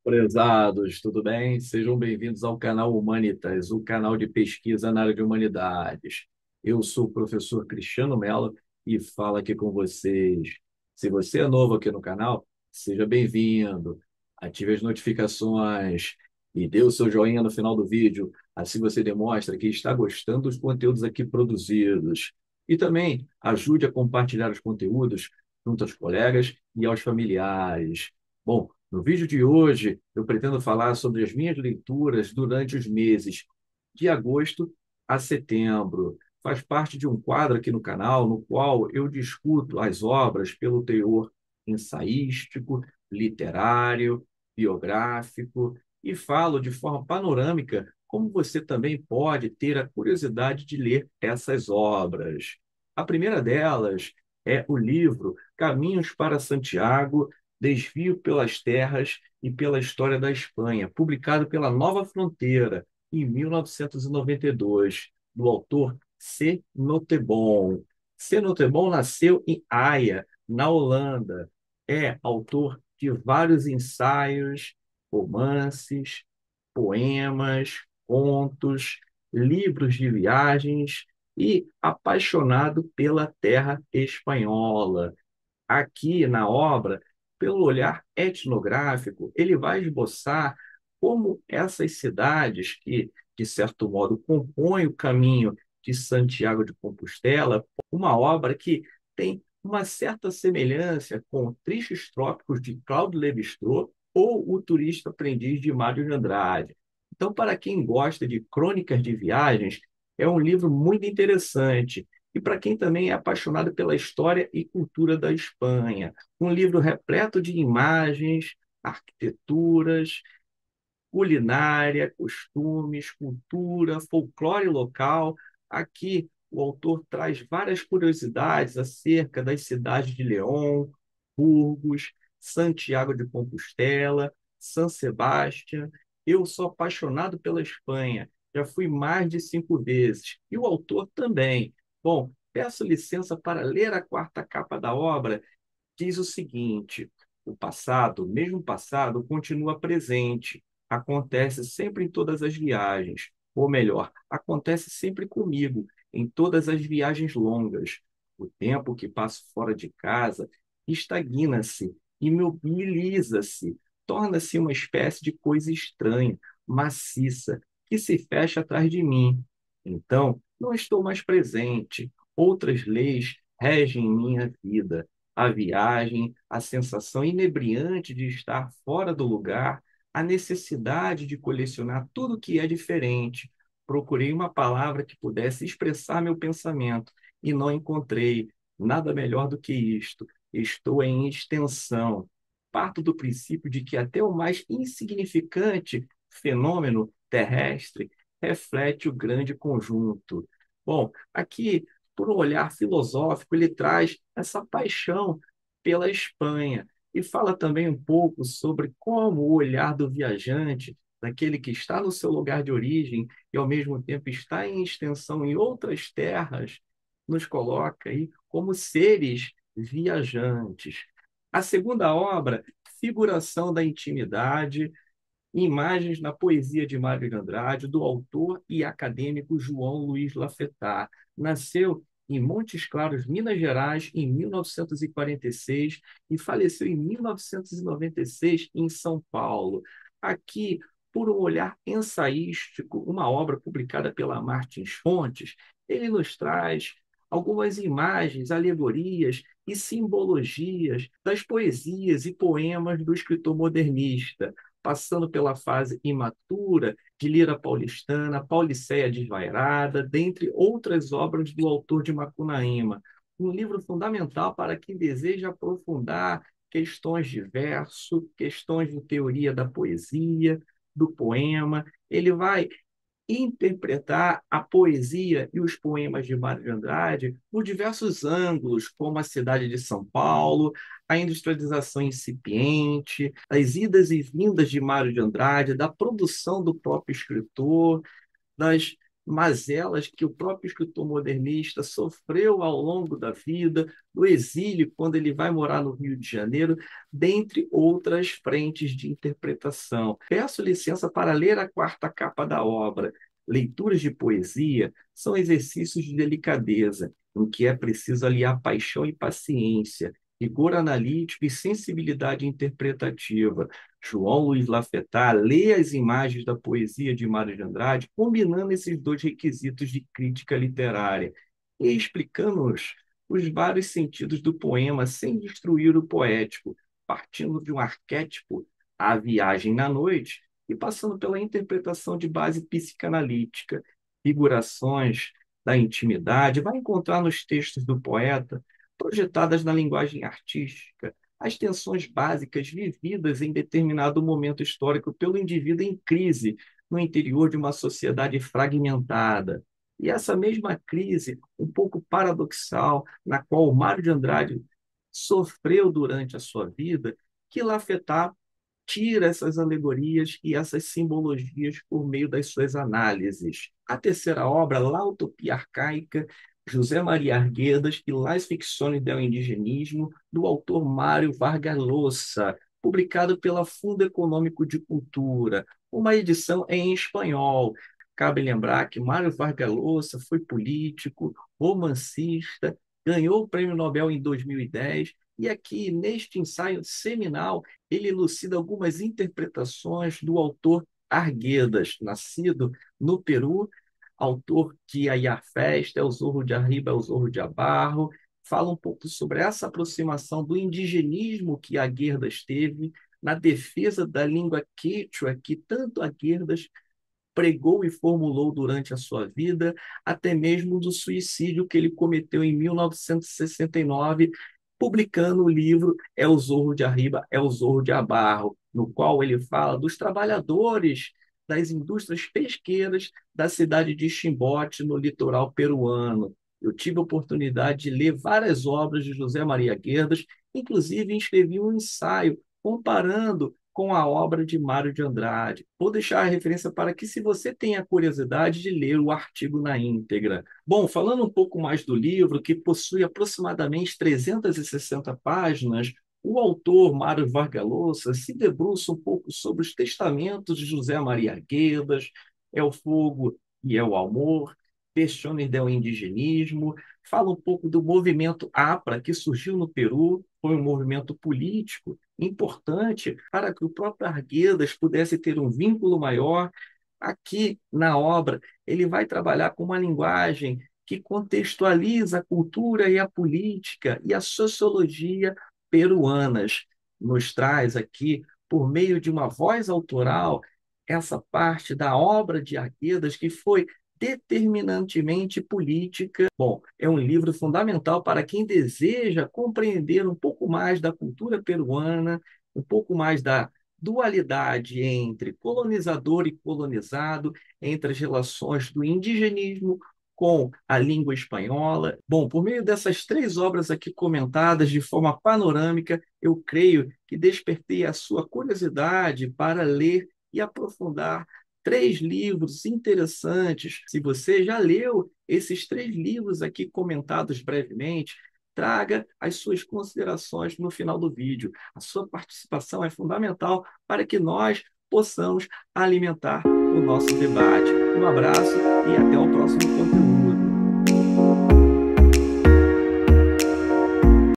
Prezados, tudo bem? Sejam bem-vindos ao canal Humanitas, o canal de pesquisa na área de humanidades. Eu sou o professor Cristiano Mello e falo aqui com vocês. Se você é novo aqui no canal, seja bem-vindo. Ative as notificações e dê o seu joinha no final do vídeo. Assim você demonstra que está gostando dos conteúdos aqui produzidos. E também ajude a compartilhar os conteúdos junto aos colegas e aos familiares. Bom, no vídeo de hoje, eu pretendo falar sobre as minhas leituras durante os meses de agosto a setembro. Faz parte de um quadro aqui no canal, no qual eu discuto as obras pelo teor ensaístico, literário, biográfico e falo de forma panorâmica como você também pode ter a curiosidade de ler essas obras. A primeira delas é o livro Caminhos para Santiago, Desvio pelas Terras e pela História da Espanha, publicado pela Nova Fronteira, em 1992, do autor C. Noteboom. C. Noteboom nasceu em Haia, na Holanda. É autor de vários ensaios, romances, poemas, contos, livros de viagens e apaixonado pela terra espanhola. Aqui na obra, pelo olhar etnográfico, ele vai esboçar como essas cidades que, de certo modo, compõem o caminho de Santiago de Compostela, uma obra que tem uma certa semelhança com Tristes Trópicos de Cláudio Lévi-Strauss ou O Turista Aprendiz de Mário de Andrade. Então, para quem gosta de crônicas de viagens, é um livro muito interessante. E para quem também é apaixonado pela história e cultura da Espanha, um livro repleto de imagens, arquiteturas, culinária, costumes, cultura, folclore local. Aqui o autor traz várias curiosidades acerca das cidades de León, Burgos, Santiago de Compostela, San Sebastián. Eu sou apaixonado pela Espanha, já fui mais de 5 vezes, e o autor também. Bom, peço licença para ler a quarta capa da obra. Diz o seguinte: o passado, mesmo passado, continua presente, acontece sempre em todas as viagens, ou melhor, acontece sempre comigo, em todas as viagens longas. O tempo que passo fora de casa estagna-se, imobiliza-se, torna-se uma espécie de coisa estranha, maciça, que se fecha atrás de mim. Então, não estou mais presente. Outras leis regem minha vida: a viagem, a sensação inebriante de estar fora do lugar, a necessidade de colecionar tudo que é diferente. Procurei uma palavra que pudesse expressar meu pensamento e não encontrei nada melhor do que isto. Estou em extensão. Parto do princípio de que até o mais insignificante fenômeno terrestre reflete o grande conjunto. Bom, aqui, por um olhar filosófico, ele traz essa paixão pela Espanha e fala também um pouco sobre como o olhar do viajante, daquele que está no seu lugar de origem e ao mesmo tempo está em extensão em outras terras, nos coloca aí como seres viajantes. A segunda obra, Figuração da Intimidade, imagens na poesia de Mário de Andrade, do autor e acadêmico João Luiz Lafetá. Nasceu em Montes Claros, Minas Gerais, em 1946 e faleceu em 1996 em São Paulo. Aqui, por um olhar ensaístico, uma obra publicada pela Martins Fontes, ele nos traz algumas imagens, alegorias e simbologias das poesias e poemas do escritor modernista, passando pela fase imatura de Lira Paulistana, Pauliceia Desvairada, dentre outras obras do autor de Macunaíma. Um livro fundamental para quem deseja aprofundar questões de verso, questões de teoria da poesia, do poema. Ele vai interpretar a poesia e os poemas de Mário de Andrade por diversos ângulos, como a cidade de São Paulo, a industrialização incipiente, as idas e vindas de Mário de Andrade, da produção do próprio escritor, das mazelas que o próprio escritor modernista sofreu ao longo da vida, do exílio, quando ele vai morar no Rio de Janeiro, dentre outras frentes de interpretação. Peço licença para ler a quarta capa da obra. Leituras de poesia são exercícios de delicadeza, em que é preciso aliar paixão e paciência, rigor analítico e sensibilidade interpretativa. João Luiz Lafetá lê as imagens da poesia de Mário de Andrade, combinando esses dois requisitos de crítica literária e explicando-nos os vários sentidos do poema sem destruir o poético, partindo de um arquétipo, a viagem na noite, e passando pela interpretação de base psicanalítica, figurações da intimidade, vai encontrar nos textos do poeta, projetadas na linguagem artística, as tensões básicas vividas em determinado momento histórico pelo indivíduo em crise no interior de uma sociedade fragmentada. E essa mesma crise, um pouco paradoxal, na qual o Mário de Andrade sofreu durante a sua vida, que Lafetá tira essas alegorias e essas simbologias por meio das suas análises. A terceira obra, La Utopia Arcaica, José Maria Arguedas e Las Ficções del Indigenismo, do autor Mário Vargas Llosa, publicado pela Fundo Econômico de Cultura, uma edição em espanhol. Cabe lembrar que Mário Vargas Llosa foi político, romancista, ganhou o Prêmio Nobel em 2010 e aqui, neste ensaio seminal, ele elucida algumas interpretações do autor Arguedas, nascido no Peru, autor de Ayar Festa, El Zorro de Arriba, El Zorro de Abarro, fala um pouco sobre essa aproximação do indigenismo que Arguedas teve na defesa da língua quechua, que tanto Arguedas pregou e formulou durante a sua vida, até mesmo do suicídio que ele cometeu em 1969, publicando o livro El Zorro de Arriba, El Zorro de Abarro, no qual ele fala dos trabalhadores das indústrias pesqueiras da cidade de Chimbote, no litoral peruano. Eu tive a oportunidade de ler várias obras de José Maria Guedes, inclusive escrevi um ensaio comparando com a obra de Mário de Andrade. Vou deixar a referência para que, se você tem a curiosidade de ler o artigo na íntegra. Bom, falando um pouco mais do livro, que possui aproximadamente 360 páginas, o autor Mário Vargas Llosa se debruça um pouco sobre os testamentos de José Maria Arguedas, É o Fogo e é o Amor, Questões do Indigenismo, fala um pouco do movimento APRA, que surgiu no Peru, foi um movimento político importante para que o próprio Arguedas pudesse ter um vínculo maior. Aqui na obra, ele vai trabalhar com uma linguagem que contextualiza a cultura e a política e a sociologia peruanas. Nos traz aqui, por meio de uma voz autoral, essa parte da obra de Arguedas que foi determinantemente política. Bom, é um livro fundamental para quem deseja compreender um pouco mais da cultura peruana, um pouco mais da dualidade entre colonizador e colonizado, entre as relações do indigenismo com a língua espanhola. Bom, por meio dessas três obras aqui comentadas de forma panorâmica, eu creio que despertei a sua curiosidade para ler e aprofundar três livros interessantes. Se você já leu esses três livros aqui comentados brevemente, traga as suas considerações no final do vídeo. A sua participação é fundamental para que nós possamos alimentar o nosso debate. Um abraço e até o próximo conteúdo.